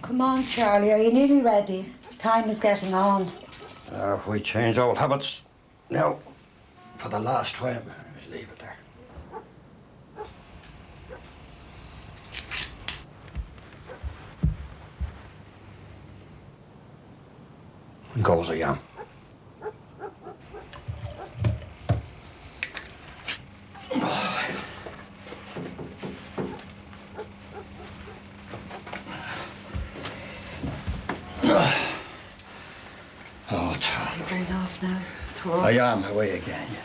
Come on, Charlie, are you nearly ready? Time is getting on. If we change old habits now, for the last time, we leave it there. Goes a yam. Oh, Charlie. You're very off now. I am away again, yes.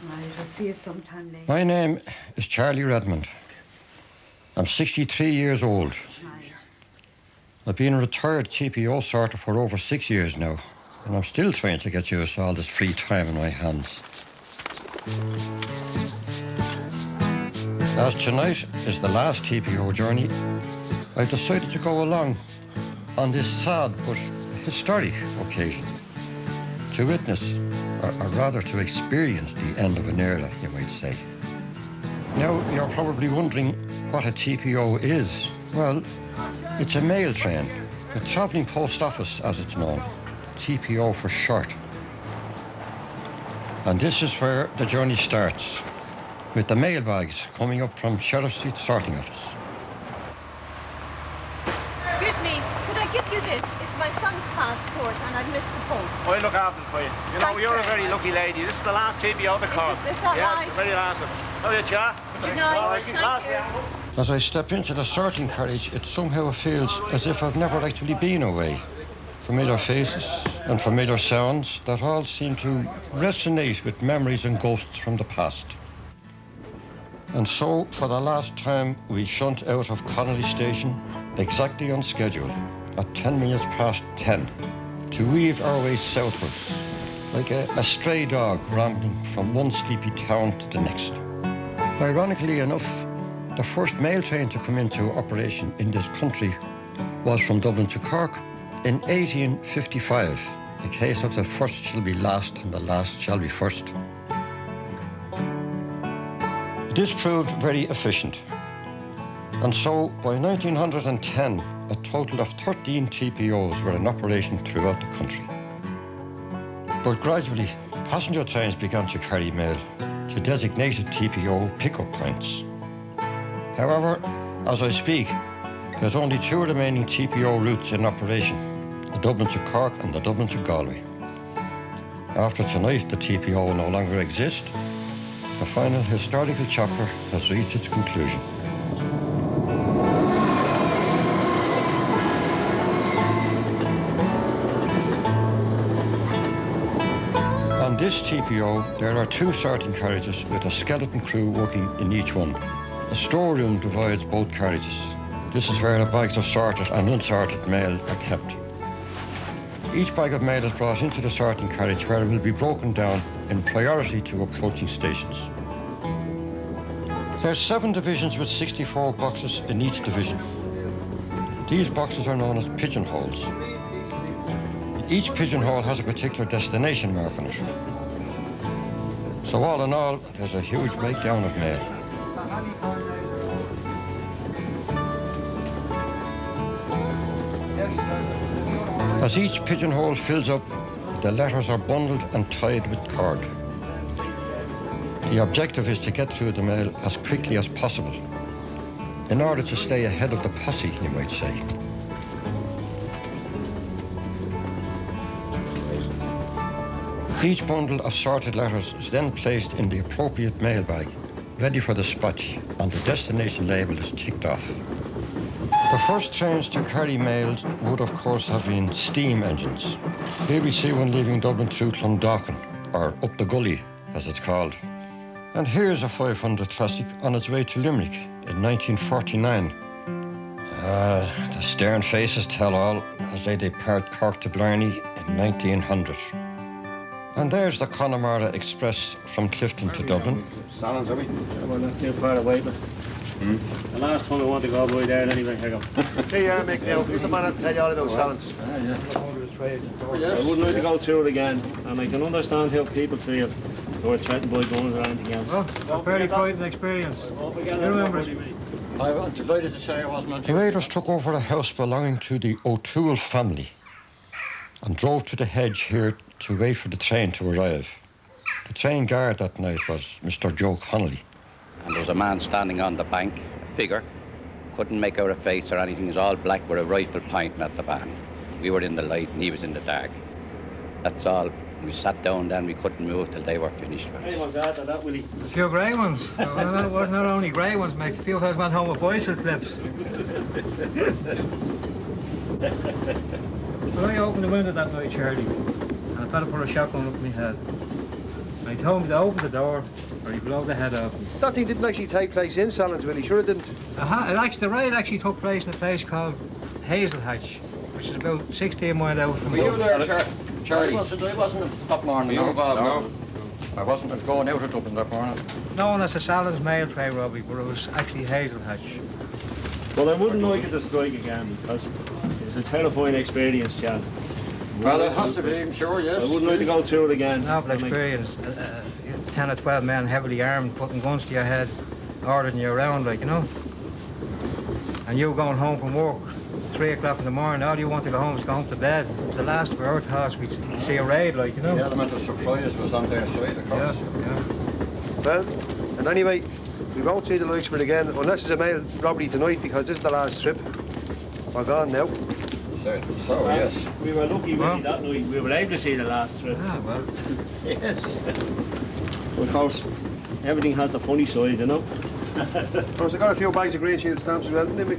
Right, I'll see you sometime later. My name is Charlie Redmond. I'm 63 years old. Right. I've been a retired TPO sorter for over 6 years now, and I'm still trying to get used to all this free time in my hands. As tonight is the last TPO journey, I've decided to go along on this sad but historic occasion to witness, or rather to experience the end of an era, you might say. Now, you're probably wondering what a TPO is. Well, it's a mail train, a travelling post office as it's known, TPO for short. And this is where the journey starts, with the mailbags coming up from Sheriff Street sorting office. Excuse me, could I give you this? It's my son's passport and I've missed the post. I'll look after it for you. You know, Thanks you're a very very much. lucky lady. This is the last TPO of the Cork. Is that yes, right? the very last one. How are you, Cha? Good night. All right, Thank pass you. me. As I step into the sorting carriage, it somehow feels as if I've never actually been away. Familiar faces and familiar sounds that all seem to resonate with memories and ghosts from the past. And so, for the last time, we shunt out of Connolly Station, exactly on schedule, at 10 minutes past 10, to weave our way southwards, like a stray dog rambling from one sleepy town to the next. Ironically enough, the first mail train to come into operation in this country was from Dublin to Cork in 1855, a case of the first shall be last and the last shall be first. This proved very efficient, and so by 1910 a total of 13 TPOs were in operation throughout the country. But gradually passenger trains began to carry mail to designated TPO pickup points. However, as I speak, there's only 2 remaining TPO routes in operation, the Dublin to Cork and the Dublin to Galway. After tonight, the TPO no longer exists. The final historical chapter has reached its conclusion. On this TPO, there are 2 sorting carriages with a skeleton crew working in each one. A storeroom divides both carriages. This is where the bags of sorted and unsorted mail are kept. Each bag of mail is brought into the sorting carriage where it will be broken down in priority to approaching stations. There's 7 divisions with 64 boxes in each division. These boxes are known as pigeonholes. Each pigeonhole has a particular destination mark on it. So all in all, there's a huge breakdown of mail. As each pigeonhole fills up, the letters are bundled and tied with cord. The objective is to get through the mail as quickly as possible, in order to stay ahead of the posse, you might say. Each bundle of sorted letters is then placed in the appropriate mail bag, ready for dispatch, and the destination label is ticked off. The first trains to carry mails would of course have been steam engines. Here we see one leaving Dublin through Clondalkin, or up the gully as it's called. And here's a 500 classic on its way to Limerick in 1949. The stern faces tell all as they depart Cork to Blarney in 1900. And there's the Connemara Express from Clifton to Dublin. Salons, are we? We're not too far away, but the last time I want to go by there anyway, here you go. Hey, you're making out. Who's the man that tell you all about salons? I wouldn't like to go through it again, and I can understand how people feel who are threatened by guns or anything else. Well, a very frightening experience. I You remember it? I'm delighted to say I wasn't on. The raiders took over a house belonging to the O'Toole family and drove to the hedge here to wait for the train to arrive. The train guard that night was Mr. Joe Connolly. And there was a man standing on the bank, a figure. Couldn't make out a face or anything. It was all black with a rifle pointing at the van. We were in the light and he was in the dark. That's all. We sat down then, we couldn't move till they were finished with us. Hey, what's after that, Willie? A few grey ones. Well, it wasn't only grey ones, mate. A few fellas went home with bicycle clips. But I opened the window that night, Charlie, and a fella put a shotgun up my head. And he told me to open the door, or he'd blow the head off me. That thing didn't actually take place in Salins, Willie. Sure it didn't. The raid actually took place in a place called Hazelhatch, which is about 16 miles out from Were you Dublin. there, Charlie? I wasn't that morning. No. I wasn't going out of Dublin that morning. Known as the Salins mail train robbery, but it was actually Hazelhatch. Well, I wouldn't like it to strike again because it was a terrifying experience, Chad. Well, it has to be, I'm sure, yes. I wouldn't like to go through it again. Novel experience. 10 or 12 men heavily armed, putting guns to your head, ordering you around, like, you know. And you going home from work, 3 o'clock in the morning, all you want to go home is go home to bed. It was the last of our thoughts we'd see a raid, like, you know. The element of surprise was on their side, of course. Yeah. Well, and anyway, we won't see the likes of it again unless there's a mail robbery tonight because this is the last trip. We're gone now. So yes. We were lucky really that night. We were able to see the last trip. Ah, well. Yes. Of course, everything has the funny side, you know. Of course, I got a few bags of Green Shield stamps as well, didn't we?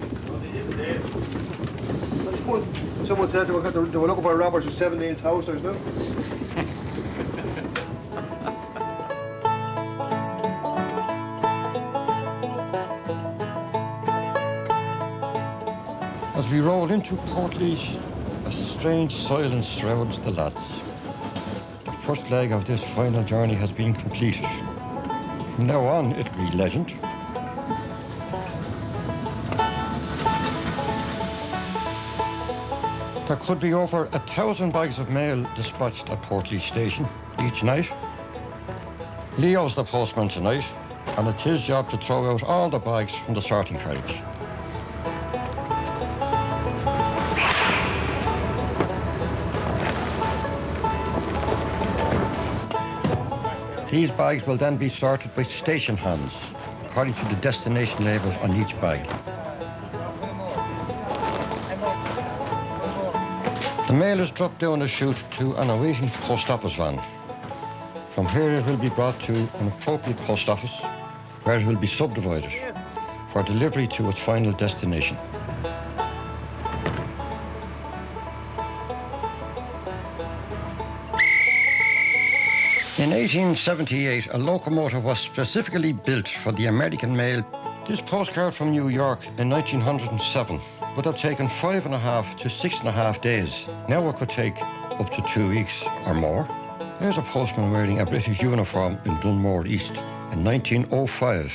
Someone said they were looking for robbers with 7-inch houses now. As we rolled into Portlaoise, a strange silence surrounds the lads. The first leg of this final journey has been completed. From now on, it'll be legend. There could be over 1,000 bags of mail dispatched at Portlaoise station each night. Leo's the postman tonight, and it's his job to throw out all the bags from the sorting carriage. These bags will then be sorted by station hands, according to the destination label on each bag. The mail is dropped down a chute to an awaiting post office van. From here it will be brought to an appropriate post office, where it will be subdivided for delivery to its final destination. In 1878, a locomotive was specifically built for the American mail. This postcard from New York in 1907 would have taken 5.5 to 6.5 days. Now it could take up to 2 weeks or more. There's a postman wearing a British uniform in Dunmore East in 1905.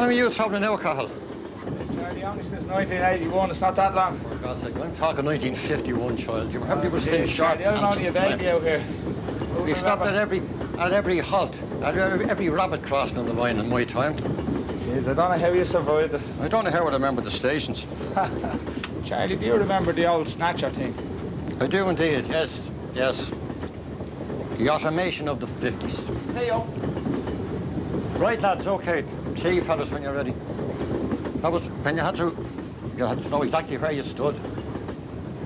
How long are you travelling alcohol? Charlie, only since 1981, it's not that long. For God's sake, I'm talking 1951, child. You have people staying sharp. Charlie, I'm only a baby out here. We stopped at every halt, at every rabbit crossing on the line in my time. Jeez, I don't know how you survived it. I don't know how I remember the stations. Charlie, do you remember the old snatcher thing? I do indeed, yes, yes. The automation of the 50s. Theo. Right, lads, okay. See you fellas when you're ready. That was when you had to know exactly where you stood.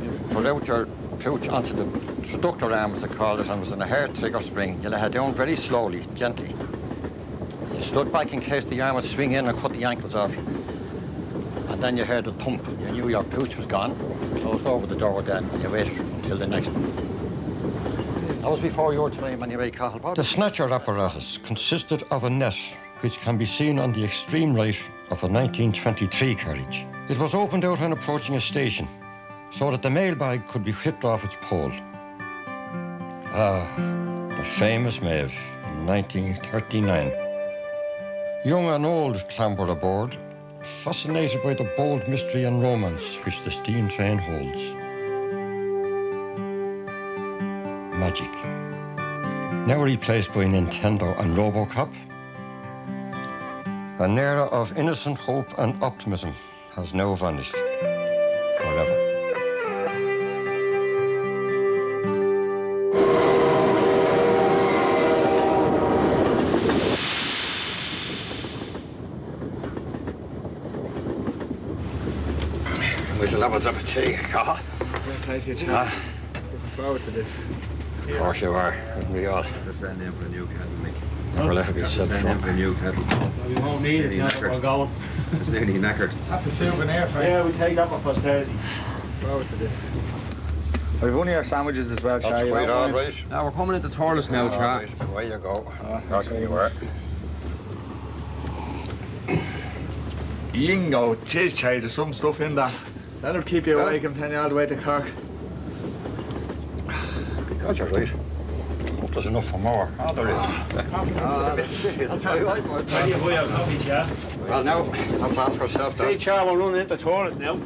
You put out your pouch onto the conductor arm, as they called it, and it was in a hair trigger spring. You lay it down very slowly, gently. You stood back in case the arm would swing in and cut the ankles off you. And then you heard the thump. You knew your pouch was gone. You closed over the door then, and you waited until the next one. That was before your time, anyway, Cathal. The snatcher apparatus consisted of a net which can be seen on the extreme right of a 1923 carriage. It was opened out when approaching a station so that the mailbag could be whipped off its pole. Ah, the famous Maeve in 1939. Young and old clambered aboard, fascinated by the bold mystery and romance which the steam train holds. Magic. Now replaced by Nintendo and RoboCop, an era of innocent hope and optimism has now vanished forever. With the levels of a tea, Cathal. Looking forward to this. Of course you are, wouldn't we all? Just send in for a new kettle, Mick. Never let it be said Send in for a new kettle. We won't need it now that we're going. It's nearly knackered. That's a souvenir for you. Yeah, we take that for posterity. Forward to this. I've one of your sandwiches as well, That's Charlie. quite all right. Now we're coming into Torres now, All Char. right, away you go. Back where you were. Yingo. Jeez, Charlie, there's some stuff in that. That'll keep you awake and send you all the way to Cork. God, you're right. Hope there's enough for more. Oh, there is. Ready to buy our coffee, Char? Well, now, have to ask herself Hey, that. Char, we're running into Torres now.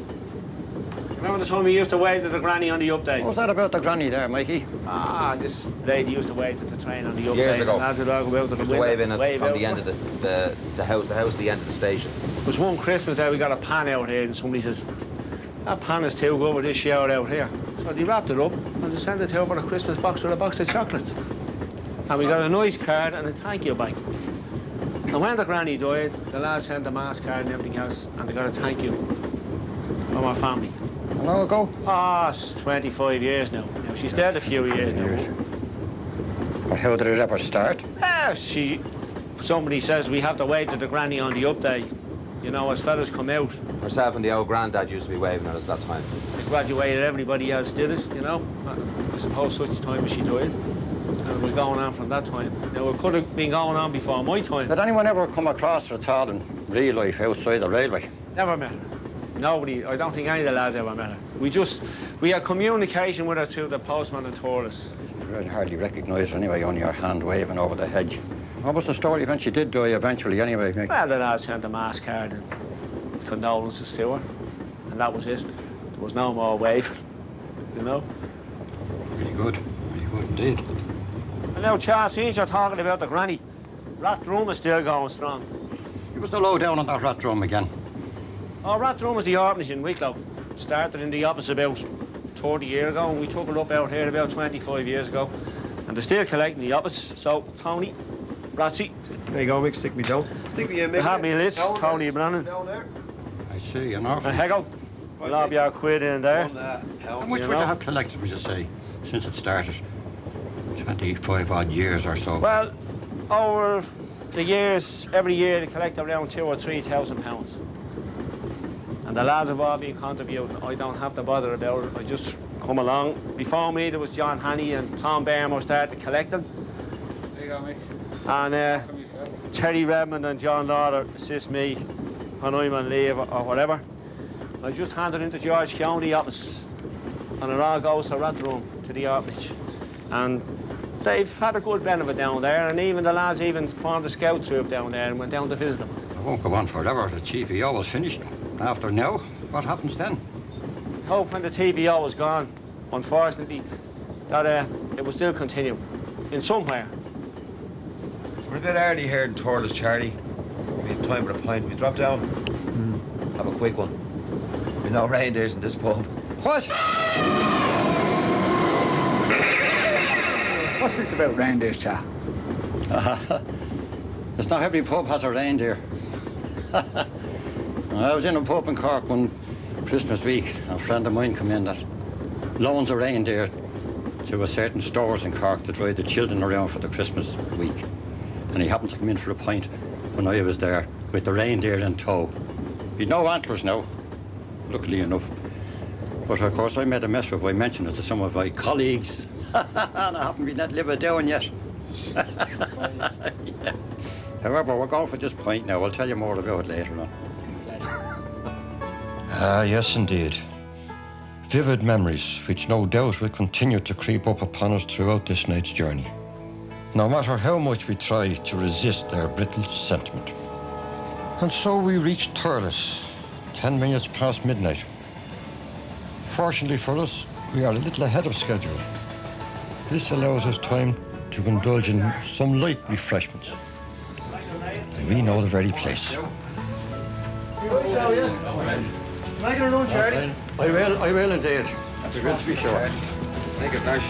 Remember the time we used to wave to the granny on the update? What was that about the granny there, Mikey? Ah, this lady used to wave to the train on the update. Years ago. And lads would all go out to the Just window, wave in it wave from out. the end of the house at the end of the station. There was one Christmas there, we got a pan out here, and somebody says, that pan is too good with this shower out here. So they wrapped it up and they sent it over a Christmas box with a box of chocolates. And we got a nice card and a thank you bag. And when the granny died, the lads sent a mass card and everything else, and they got a thank you from our family. How long ago? Ah, it's 25 years now. She's dead a few years now. But how did it ever start? Somebody says we have to wait to the granny on the update. You know, as fellas come out, Herself and the old granddad used to be waving at us that time. they graduated, everybody else did it, you know. I suppose such time as she died. And it was going on from that time. Now, it could have been going on before my time. Did anyone ever come across her at all in real life outside the railway? Never met her. Nobody, I don't think any of the lads ever met her. We had communication with her through the postman and tourists. I'd hardly recognise her anyway, only her hand waving over the hedge. What was the story when she did die eventually anyway, Mick? Well, the lads sent a mass card and condolences to her. And that was it. There was no more waving, you know. Very good indeed. And now, Charles, since you're talking about the granny, Rat Drum is still going strong. Give us the lowdown on that rat drum again. Oh, Rat Drum is the orphanage in Wicklow. Started in the office about 30 years ago, and we took it up out here about 25 years ago. And they're still collecting the office. So, Tony, Ratsy, There you go, Mick, stick me down. Stick me in, they Mick. have me list, Tony Brennan. Down there. I see, you know. And Hegel, we'll have your quid in there. How much would you have collected, would you say, since it started? 25 odd years or so. Well, over the years, every year they collect around £2,000 or £3,000. And the lads have all been contributing. I don't have to bother about it. I just come along. Before me, there was John Hanney and Tom Bermo started collecting. There you go, Mick. And Terry Redmond and John Lauder assist me when I'm on leave or whatever. I just hand it into George County office, and it all goes to Rat Room, to the orphanage. And they've had a good benefit down there, and even the lads even formed a scout troop down there and went down to visit them. It won't go on forever. The TPO was finished. After now, what happens then? Hope when the TPO was gone, unfortunately, that it will still continue in somewhere. We're a bit early here in Torres, Charlie. We have time for a pint. We drop down. Have a quick one. We've no reindeers in this pub. What? What's this about reindeers, cha? It's not every pub has a reindeer. I was in a pub in Cork one Christmas week. A friend of mine come in that loans a reindeer to a certain stores in Cork to drive the children around for the Christmas week. And he happened to come in for a pint when I was there with the reindeer in tow. He'd no antlers now, luckily enough. But of course I made a mess of it by mentioning it to some of my colleagues. And I haven't been let live it down yet. Yeah. However, we're going for this point now. I'll tell you more about it later on. Ah, yes, indeed. Vivid memories, which no doubt will continue to creep up upon us throughout this night's journey, no matter how much we try to resist their brittle sentiment. And so we reached Thurles, 10 minutes past midnight. Fortunately for us, we are a little ahead of schedule. This allows us time to indulge in some light refreshments. And we know the very place. I will indeed. That's good to be sure. Thank you, Dash.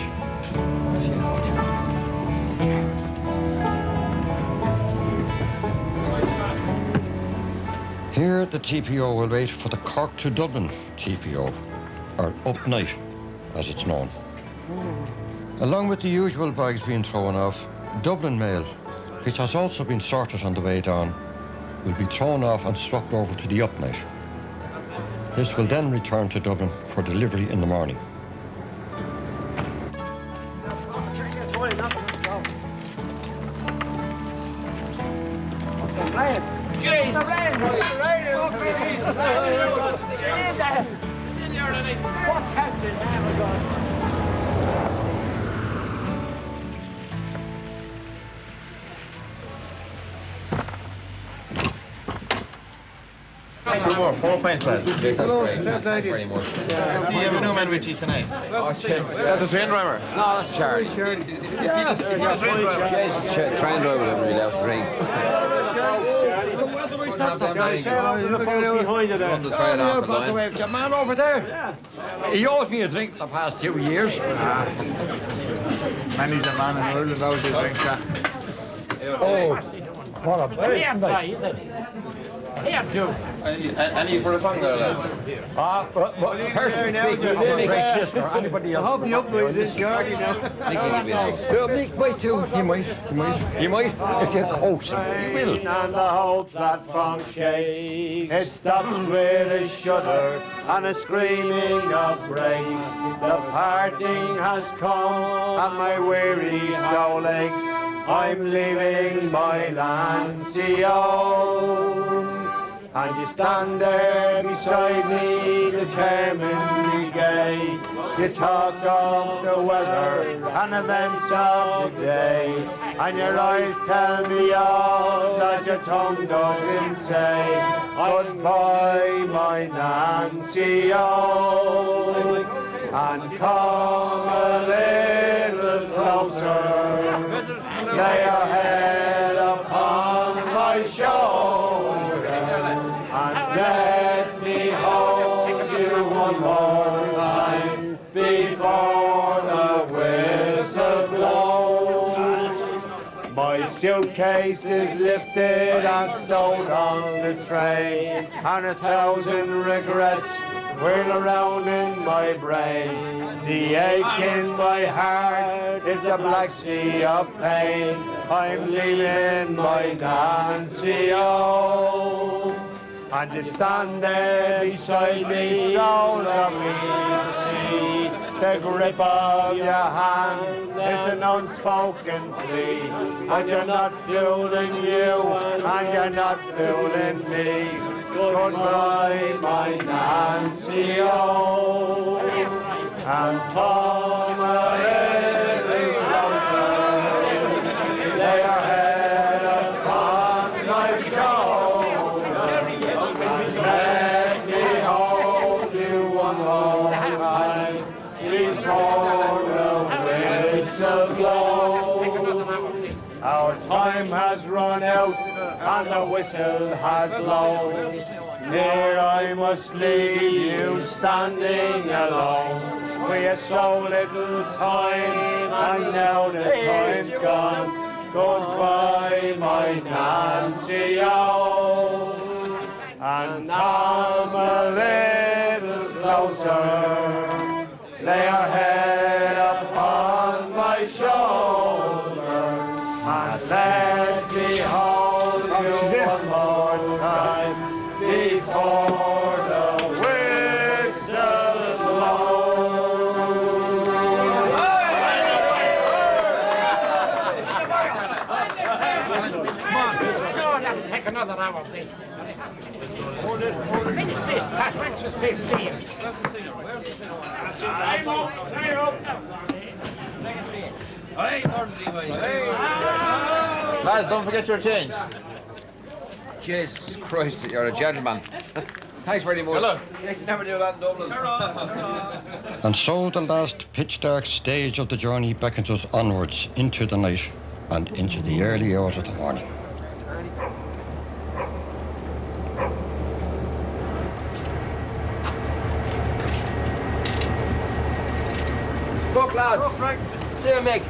Here the TPO will wait for the Cork to Dublin TPO, or up night, as it's known. Along with the usual bags being thrown off, Dublin mail, which has also been sorted on the way down, will be thrown off and swapped over to the up night. This will then return to Dublin for delivery in the morning. Two more, 4 pints, lads. Hello, thanks very much. See, you have a new man with you tonight. Oh, cheers. That's the train driver? No, that's Charlie. You see this? Is your train driver? Yes, train driver doesn't really have to drink. Run the train off the line. Your man over there. He owes me a drink the past 2 years. Manny's a man in the world without his drink, sir. Oh, what a brilliant night. Any for a song there, lads? Personally speaking, I'm a great listener. Anybody else? I hope the up noise is Charlie now. Nick might too. He might. It's a coach. He will. And the whole platform shakes. It stops with a shudder and a screaming of brakes. The parting has come and my weary soul aches. I'm leaving my Lancia. And you stand there beside me, determinedly gay. You talk of the weather and events of the day, and your eyes tell me all that your tongue doesn't say. Goodbye, my Nancy, oh, and come a little closer. Lay your head upon my shoulder, and let me hold you one more time before the whistle blows. My suitcase is lifted and stowed on the train, and 1,000 regrets whirl around in my brain. The ache in my heart is a black sea of pain. I'm leaving my Nancy, oh, and you stand there beside me, so lovely to see. The grip of your hand, it's an unspoken plea. And you're not fooling you, and you're not fooling me. Goodbye, my Nancy, oh, and come a little closer. Lay your head upon my shoulder, and let me hold you one more time before the whistle blows. Our time has run out and the whistle has blown. Here I must leave you standing alone. We had so little time, and now the time's gone. Goodbye, my Nancy, oh, and come a little closer. Lay your head upon my shoulder, and let me hold you one more time before the whistle blows. Take another hour, please. Hold it. Finish this. Let's just take three. Lads, don't forget your change. Jesus Christ, you're a gentleman. Thanks very much. Hello. You never do that in Dublin. And so the last pitch-dark stage of the journey beckons us onwards into the night and into the early hours of the morning. Fuck, lads. See you, Mick.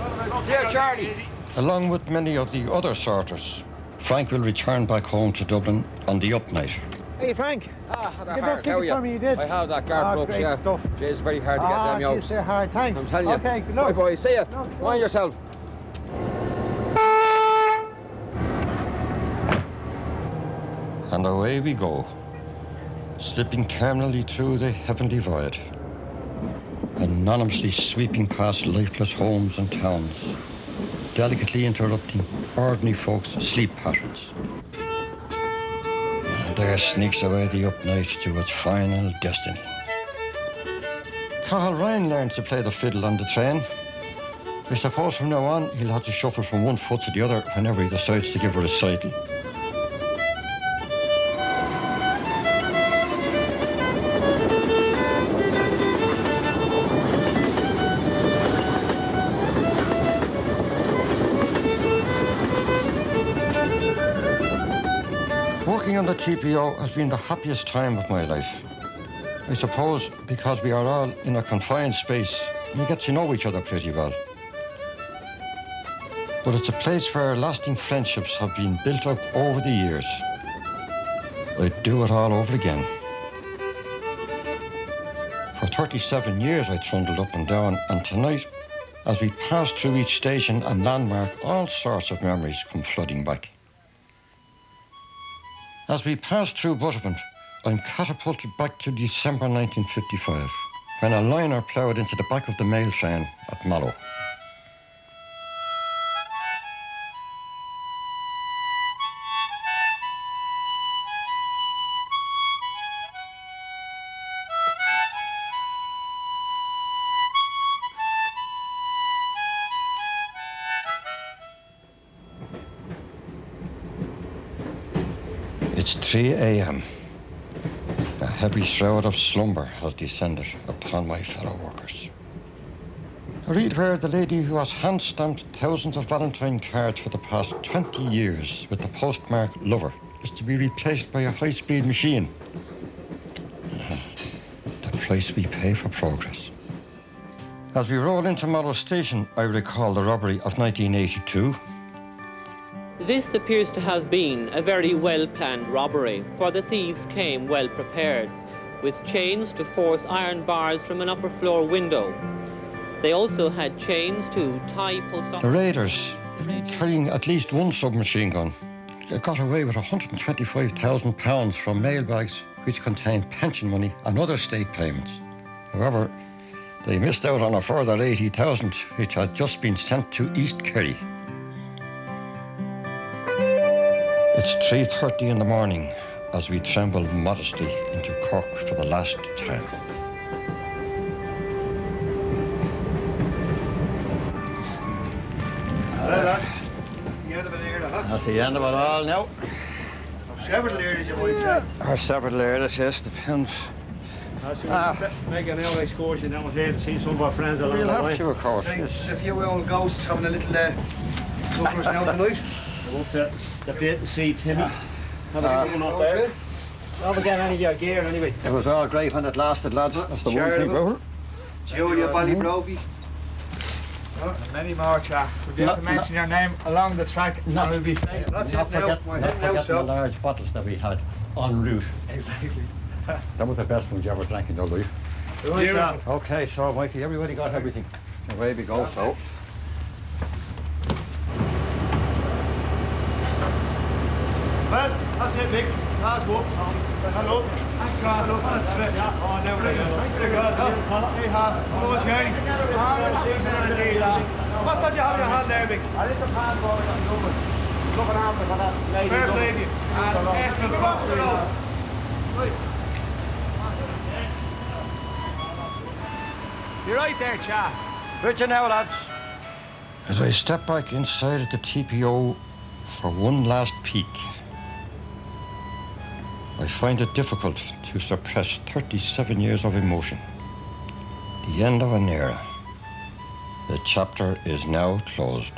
See you, Charlie. Along with many of the other sorters, Frank will return back home to Dublin on the up night. Hey, Frank. How Good are you? for me, you did. I have that guard ropes, great yeah. stuff. It's very hard to get them out. Say hard, thanks. I'm telling you. Okay, good Bye, luck. boy. See ya. Mind yourself. And away we go, slipping terminally through the heavenly void, anonymously sweeping past lifeless homes and towns, delicately interrupting ordinary folks' sleep patterns. And there sneaks away the up night to its final destiny. Cathal Ryan learned to play the fiddle on the train. I suppose from now on he'll have to shuffle from one foot to the other whenever he decides to give her a recital. Working on the TPO has been the happiest time of my life. I suppose because we are all in a confined space and we get to know each other pretty well. But it's a place where lasting friendships have been built up over the years. I'd do it all over again. For 37 years I trundled up and down, and tonight, as we pass through each station and landmark, all sorts of memories come flooding back. As we pass through Butterfant, I'm catapulted back to December 1955, when a liner ploughed into the back of the mail train at Mallow. It's 3 a.m. A heavy shroud of slumber has descended upon my fellow workers. I read where the lady who has hand-stamped thousands of Valentine cards for the past 20 years with the postmark Lover is to be replaced by a high-speed machine. The price we pay for progress. As we roll into Mallow Station, I recall the robbery of 1982. This appears to have been a very well-planned robbery, for the thieves came well prepared, with chains to force iron bars from an upper floor window. They also had chains to tie post office. The raiders, carrying at least one submachine gun, got away with £125,000 from mailbags which contained pension money and other state payments. However, they missed out on a further £80,000 which had just been sent to East Kerry. It's 3:30 in the morning as we tremble modestly into Cork for the last time. Hello, lads. The end of an era, huh? That's the end of it all now. Several eras, you might say. Or several eras, yes, depends. Make an out excursion down here to see some of our friends along We'll the have way. to, of course. A few old ghosts having a little look at us now tonight. Go up to the bit to see Timmy. Have a good one up there. Never get any of your gear anyway. It was all great when it lasted, lads. That's the one thing about it. Julia Ballybrovey. Many more, chap. If you have to mention your name along the track, and we'll be safe. That's Not it now. forgetting the large bottles that we had en route. Exactly. That was the best ones you ever drank in your life. Okay, so Mikey, everybody got everything. Away we go, so. Well, that's it, Mick. Last walk. Hello. Thank God. Hello. That's it. Yeah. Oh, never again. Thank you, God. Hey, hello, Jerry. What did you have in your hand there, Mick? This is the passport I'm doing. Looking after for that lady. Fair lady. And Esther, come on to the road. Right. You're right there, chap. Good you now, lads. As I step back inside the TPO for one last peek, I find it difficult to suppress 37 years of emotion. The end of an era. The chapter is now closed.